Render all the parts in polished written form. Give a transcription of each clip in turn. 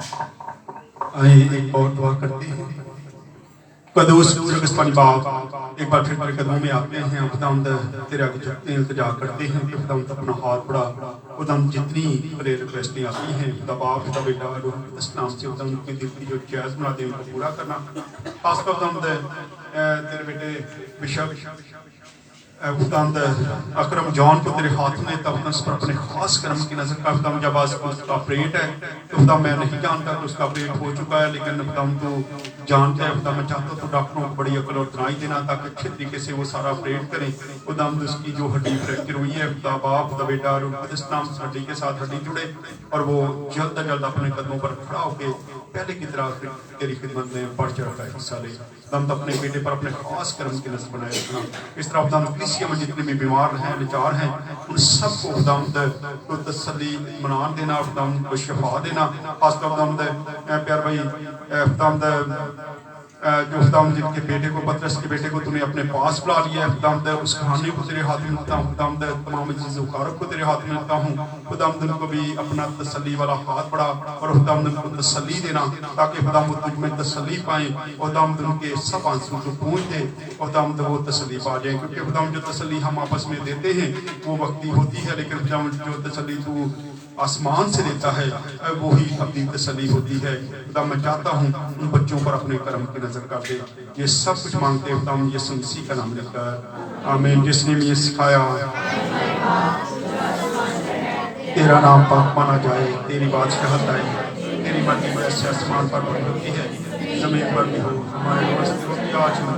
आइए एक और दुआ करते हैं। कदूस स्वर्गस्थानी बाप, एक बार फिर तेरे कदमों में आते हैं। खुदावंद तेरे आगे झुकते हैं, इल्तिजा करते हैं कि खुदावंद अपना हाथ बढ़ा। खुदावंद जितनी प्रेयर रिक्वेस्टें आती हैं खुदा बाप खुदा बेटा रूह कुद्दूस नाम से खुदावंद की दिल की जो जायज़ मुरादें उनको पूरा करना। खासकर खुदावंद तेरे बेटे बिशप खुदावंद अकरम जॉन को तेरे हाथ में तब उस पर अपने खास कर्म की नजर का खुदावंद जब आज उसका ऑपरेट है तो खुदा मैं नहीं जानता कि उसका ऑपरेट हो चुका है, लेकिन खुदावंद तो जानता है। खुदा मैं चाहता हूँ तो डॉक्टरों को बड़ी अकल और दानाई देना ताकि अच्छे तरीके से वो सारा ऑपरेट करें। खुदावंद उसकी जो हड्डी फ्रैक्चर हुई है खुदा बाप खुदा बेटा रूह कुद्दूस नाम से हड्डी के साथ हड्डी जुड़े और वो जल्द अज जल्द अपने कदमों पर खड़ा होकर पहले की तरह तेरी खिदमत में बढ़ चढ़ कर हिस्सा ले। खुदावंद अपने बेटे पर अपने खास कर्म की नजर बनाए रखना। इस तरह खुदावंद कलीसिया में जितने भी बीमार हैं लाचार हैं उन सबको खुदावंद को तसल्ली इत्मीनान देना, खुदावंद को शिफा देना। खासकर खुदावंद प्यार भाई खुदावंद जो खुदावंद जिनके बेटे को पतरस के बेटे को तूने अपने पास बुला लिया है खुदावंद उस कहानी को तेरे हाथ में रखता हूँ। खुदावंद तमाम ज़ुकारब को तेरे हाथ में रखता हूँ। खुदावंद उनको भी अपना तसल्ली वाला हाथ बढ़ा और खुदावंद उनको तसल्ली देना ताकि खुदावंद तुझ में तसल्ली पाएं। खुदावंद उनके सब आंसू को पूंछ दे, खुदावंद वो तसल्ली पा जाए, क्योंकि खुदावंद जो तसल्ली हम आपस में देते हैं वो वक्ती होती है, लेकिन खुदावंद जो तसल्ली तू आसमान से देता है वही अपनी तसल्ली होती है। खुदा मैं चाहता हूँ उन बच्चों पर अपने कर्म की नजर कर दे। ये सब कुछ मांगते हैं खुदा यीशु मसीह का नाम लेकर आमीन। जिसने भी ये सिखाया तेरा नाम पाक माना जाए, तेरी बादशाहत आए, तेरी मर्जी जैसे आसमान पर बड़ी होती है जमीन पर भी हो। हमारे रोज रोटी आज कर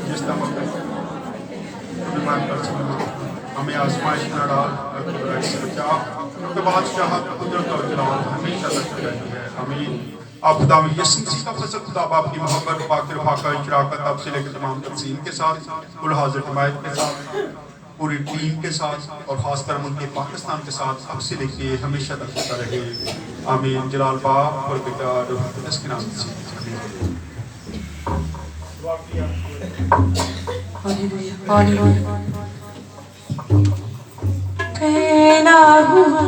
जिस हमें आजमाइश न डाल से बचा, क्योंकि बादशाहत कुदरत और जलाल हमेशा लगती रहती है आमीन। आप खुदा यीशु मसीह का फजल, खुदा बाप की मोहब्बत, पाक रफ़ाक़त, इशराक़त अब से लेकर तमाम तक़सीम के साथ, कुल हाज़िर हिमायत के साथ, पूरी टीम के साथ और ख़ासकर मुल्क पाकिस्तान के साथ अब से लेके हमेशा तक होता रहे आमीन। जलाल बाप और बेटा रूह कुद्दूस के नाम से पहला हुआ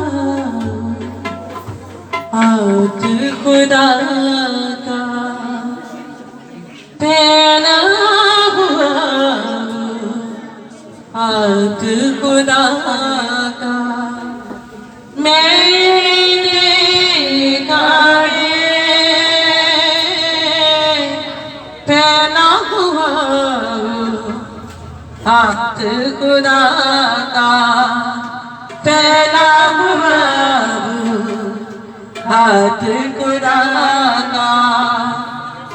हाथ खुदा का, पहला हुआ हाथ खुदा का मैंने गाड़े, पहला हुआ हाथ खुदा का, पहला हुआ हाथ खुदा का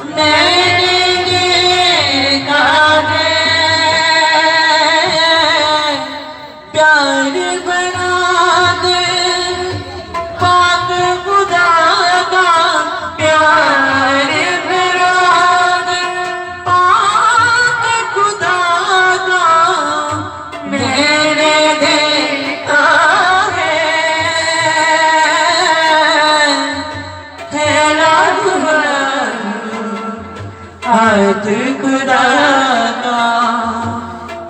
मैंने देखा है। प्यार बना दे पाक खुदा का, प्यार बना दे पाक खुदा का मैंने देखा है। हाथ खुदा का,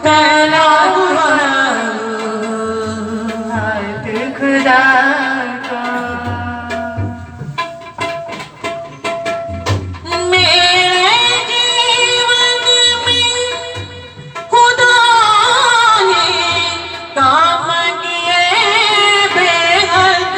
पहला हुआ हाथ खुदा का। मेरे जीवन में खुदा ने काम किए बेहद,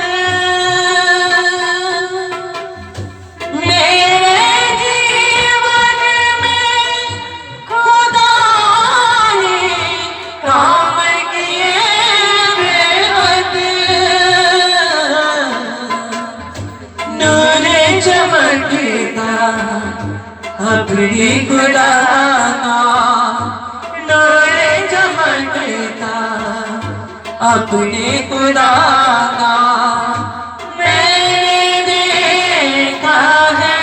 अपनी खुदा का नूर चमकता, अपने खुदा का मैंने देखा है।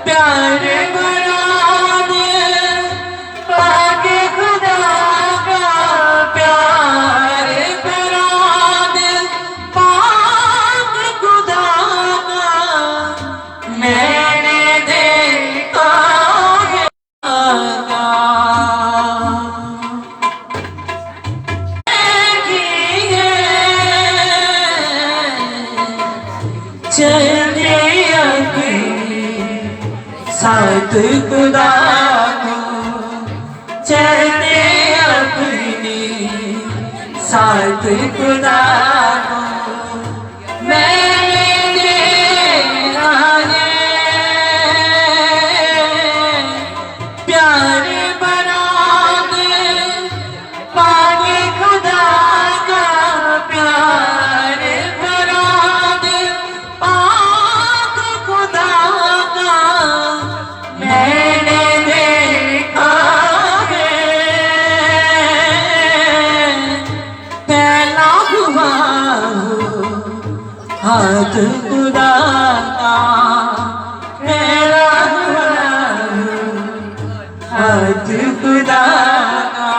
प्यार बना दे पाक खुदा का, प्यार बना दे पाक खुदा का मैंने देखा है। चलते अपने साथ खुदा को, चलते अपने साथ खुदा को। मैंने आगे प्यार बना दे, पानी खुदा का प्यार बना दे, पाक खुदा का मैंने देखा है। पहला हुआ हाथ खुदा का, पहला हुआ हाथ खुदा का।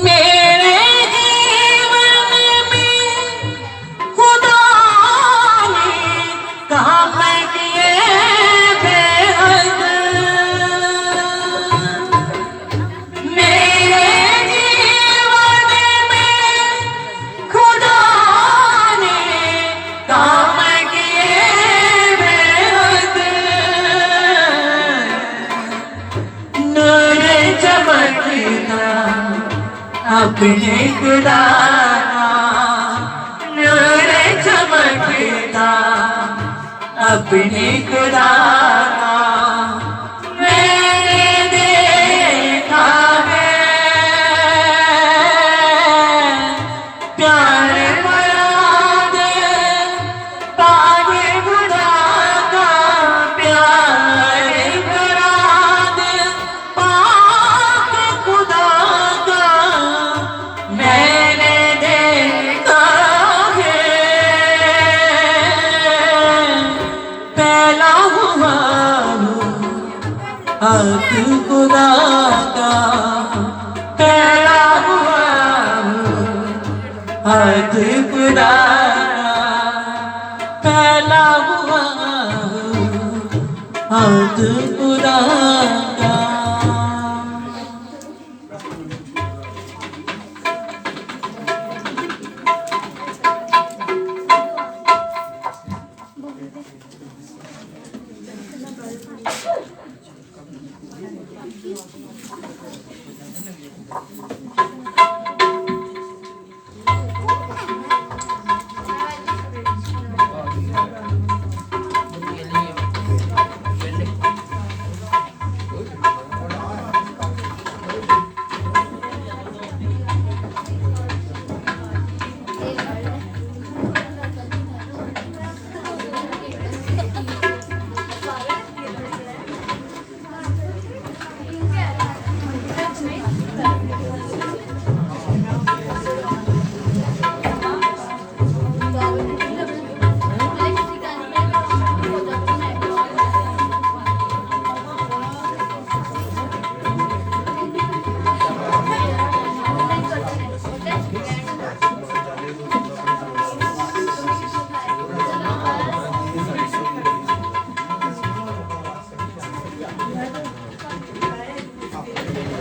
मेरे जीवन में खुदा ने काम किए बेहद, मेरे जीवन में खुदा ने काम किए बेहद। नूर चमकता अपने खुदा का, नूर चमकता अपने खुदा का मैंने देखा है। प्यार बना दे, पानी खुदा का प्यार बना दे, पाक खुदा का मैंने देखा है। पहला हुआ हाथ खुदा का, पहला हुआ हाथ खुदा का, पहला हुआ हाथ खुदा का।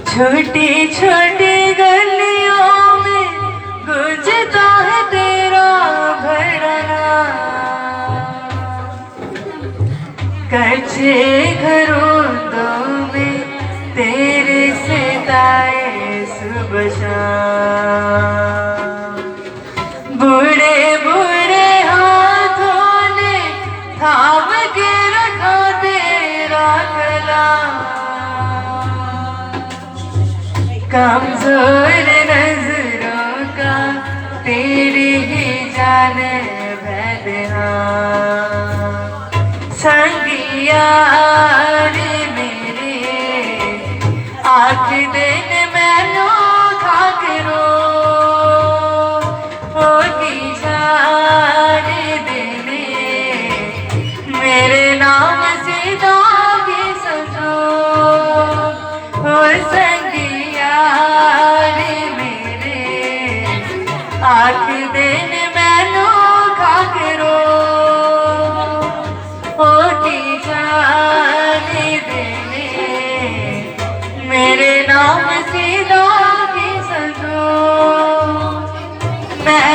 छोटी छोटी गलियों में गुजरता है तेरा भड़ना, कच्चे घरों में तेरे सितारे सुबह शाम। बूढ़े बूढ़े हाथों ने थाम के रखा तेरा गला, कमजोर नजरों का तेरी ही जान भैदना। संगिया रे मेरे आख दिन मैनू खाकरो, होगी जाने देने मेरे नाम से दागे सजो। हो संगिया रे मेरे आख दिन मैनू खाकरो, होगी जाने देने मेरे नाम से दागे सजो। मैं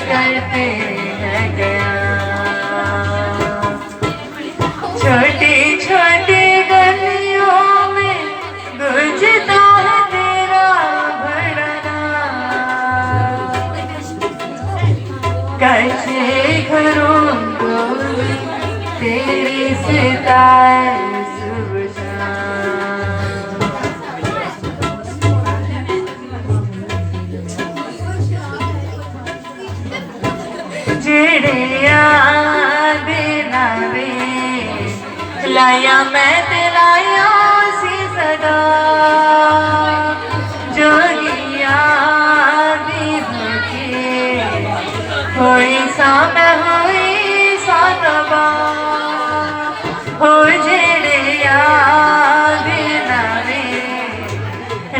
करते हैं गया। छोटी छोटी गलियों में गुजता है तेरा भड़ना, कैसे घरों को तेरी सिताए सुबह शाम। जेड़े याद नावे लाया मैं ते लाया सी सदा, जोगिया दी भूखे होई सा मैं होई सा तबा। हो जेड़े याद नावे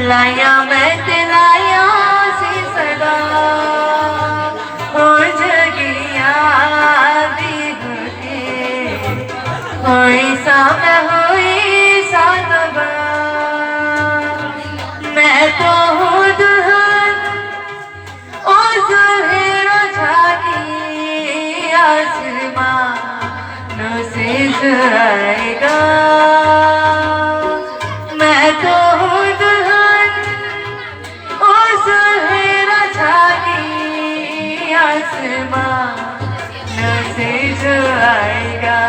लाया मैं ते लाया सी सदा, हो जगिया दी भूखे होई सा मैं होई सा तबा। मैं तो हूँ दुल्हन ओ सुहेरो झागी, आसमानों से जुड़ाएगा। मैं तो हूँ दुल्हन ओ सुहेरो झागी, आसमानों से जुड़ाएगा।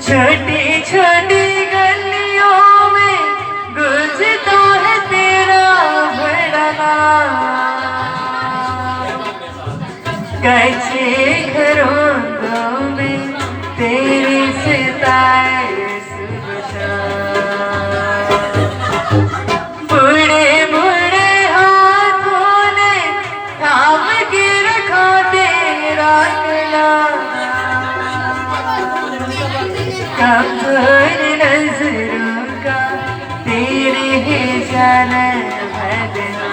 छोटी छोटी गलियों में गुजता है तेरा भड़ना, कैसे घरों में तेरी सिताए सुबह शाम। बूढ़े बूढ़े हाथों ने थाम के रखा तेरा गला, कमजोर नजरों का तेरे ही जाना बदना।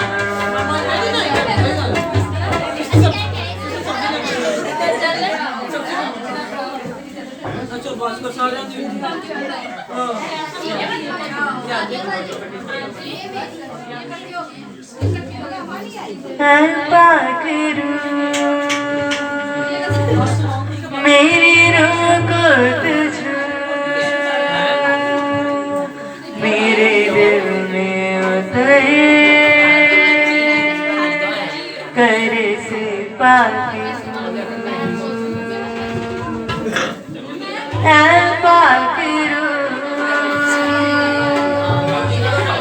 मेरी रूह को तुझे मेरे दिल में उतरे, करे से पाके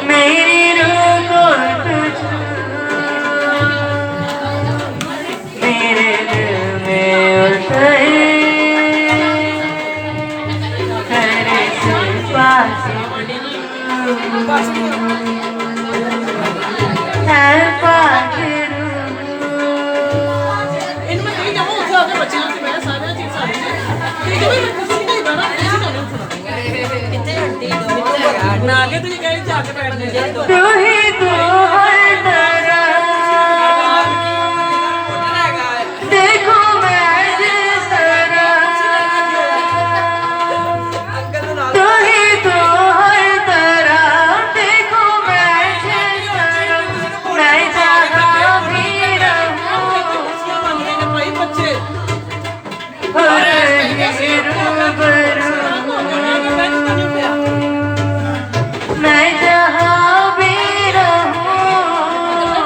मेरी रूह को तुझे मेरे दिल में उतरे, करे से पाके तू ही